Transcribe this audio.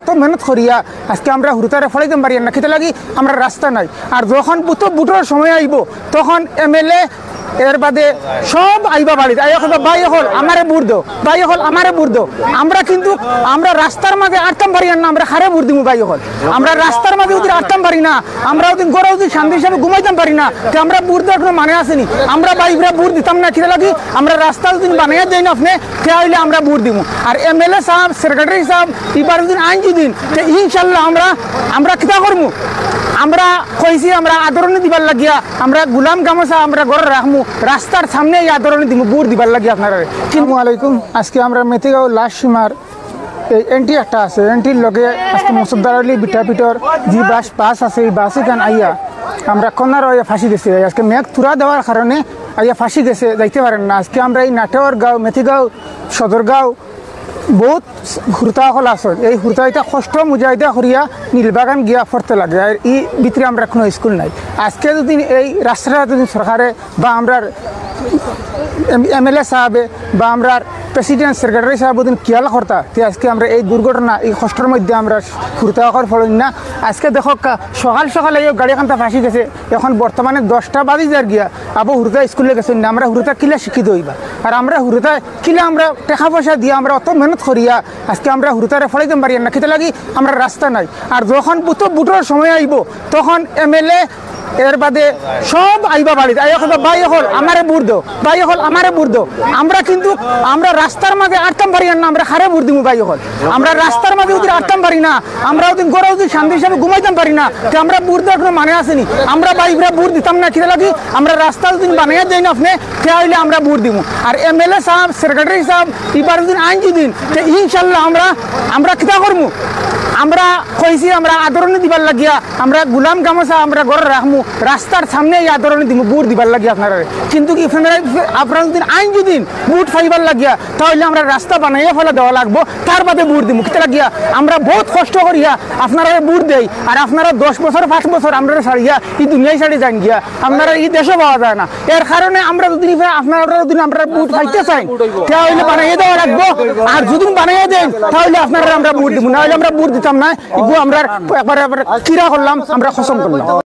তো মেহনত করিয়া আজকে আমরা হুরুতারে ফলাইতে পারি না, খেতে লাগি আমরা রাস্তা নাই। আর যখন বুটোর সময় আইব তখন এমএলএ এর বাদে সব আইবা বাড়িতে ভাই হল আমারে বুড় দো, ভাই হল আমারে বুড় দো। আমরা কিন্তু আমরা রাস্তার মাঝে আটকাম পারি না, আমরা খারে বুড় দিব ভাই হল। আমরা রাস্তার মাঝে ওদের আটকাম পারি না, আমরা ওদের গড়ে ওদের শান্তি হিসাবে ঘুমাইতাম পারি না, আমরা বুড় দেওয়ার কোনো মানে আসেনি। আমরা বাইকরা বুড় দিতাম না, খেতে লাগি আমরা রাস্তা যদি বানিয়ে দেয় না আপনি কে হইলে আমরা বুড় দিব। আর এমএলএ সাহেব, সেক্রেটারি সাহেব এবার দিন আইন দিন ইনশাল্লাহ আমরা কিতা করবো। আমরা কইছি আমরা আদরণী দিবার লাগিয়া আমরা গুলাম গামছা আমরা ঘরে রাখবো, রাস্তার সামনে এই আদরণী দিব বুড় দিবার লাগিয়া আপনারা। আসসালামু আলাইকুম। আজকে আমরা মেথিগাঁও লাস্ট সীমার এই এনটি একটা আছে, এনটির লগে আজকে মুসদ্দার আলী বিদ্যাপীঠর যে বাস আছে এই বাস এখান আইয়া আমরা কন্যার আইয়া ফাঁসি গেছে। আজকে মেঘ তুরা দেওয়ার কারণে আইয়া ফাঁসি গেছে, যাইতে পারেন না। আজকে আমরা এই নাটোর গাঁও, মেথিগাঁও, সদরগাঁও বহুত হুরতা হল আসল। এই হুরতা এটা কষ্ট মুজাহিদা করিয়া নীলবাগান গিয়া পড়তে লাগে। আর এই ভিতরে আমরা কোনো স্কুল নাই। আজকে যদি এই রাস্তাটা যদি সরকারে বা আমরা এমএলএ সাহেবে বা আমরা প্রেসিডেন্ট, সেক্রেটারি সাহেব যদি খেয়াল করতা তে আজকে আমরা এই দুর্ঘটনা এই কষ্টের মধ্যে আমরা হুরতা হওয়ার ফলন না। আজকে দেখো সকাল সকালে এই গাড়ি খানটা ফাঁসি গেছে, এখন বর্তমানে 10টা বাজে যার গিয়া আবু হুরতা স্কুলে গেছেন না। আমরা হুরতা কিলা শিক্ষিত হইবা, আর আমরা হুরতা কিলা আমরা টাকা পয়সা দিয়ে আমরা অত মেহনত করিয়া আজকে আমরা হুরতারে ফলাইতে পারি না, খেতে লাগি আমরা রাস্তা নাই। আর যখন বুটোর সময় আইব তখন এমএলএ এর বাদে সব আইবা বাড়িতে ভাই হল আমারে বুড় দো, ভাই হল আমারে বুড় দো। আমরা কিন্তু আমরা রাস্তার মাঝে আটকাম পারি না, আমরা খারে বুড় দিব ভাই হল। আমরা রাস্তার মাঝে ওদের আটকাম পারি না, আমরা ওদের গড়ে ওদের শান্তি হিসাবে ঘুমাইতাম পারি না, আমরা বুড় দেওয়ার কোনো মানে আসেনি। আমরা বাইকরা বুড় দিতাম না, খেতে লাগি আমরা রাস্তা যদি বানিয়ে দেয় না আপনি কে হইলে আমরা বুড় দিব। আর এমএলএ সাহেব, সেক্রেটারি সাহেব এবার দিন আইন দিন ইনশাল্লাহ আমরা কিতা করবো। আমরা কইছি আমরা আদরণী দিবার লাগিয়া আমরা গুলাম গামছা আমরা ঘরে রাখবো, রাস্তার সামনে এই আদরণী দিব বুট দিবার লাগিয়া আপনারা। কিন্তু কি আপনারা যদি আইন যদি বুট ফাইবার লাগিয়া তাহলে আমরা রাস্তা বানাইয়া ফেলা দেওয়া লাগবো, তার বাদে বুট দিব। কিতা লাগিয়া আমরা বহুত কষ্ট করিয়া আপনারা বুট দেই, আর আপনারা 10 বছর 5 বছর আমরা ছাড়িয়া এই দুনিয়ায় ছাড়ি যান গিয়া, আপনারা এই দেশে পাওয়া যায় না। এর কারণে আমরা যদি আপনারা যদি আমরা বুট পাইতে চাই তাহলে বানাইয়া দেওয়া লাগবো। আর যদি বানাইয়া দেন তাহলে আপনারা আমরা বুট দিব, না হলে আমরা বুট দিতাম না। আমরা একবার কিরা করলাম, আমরা খসম করলাম।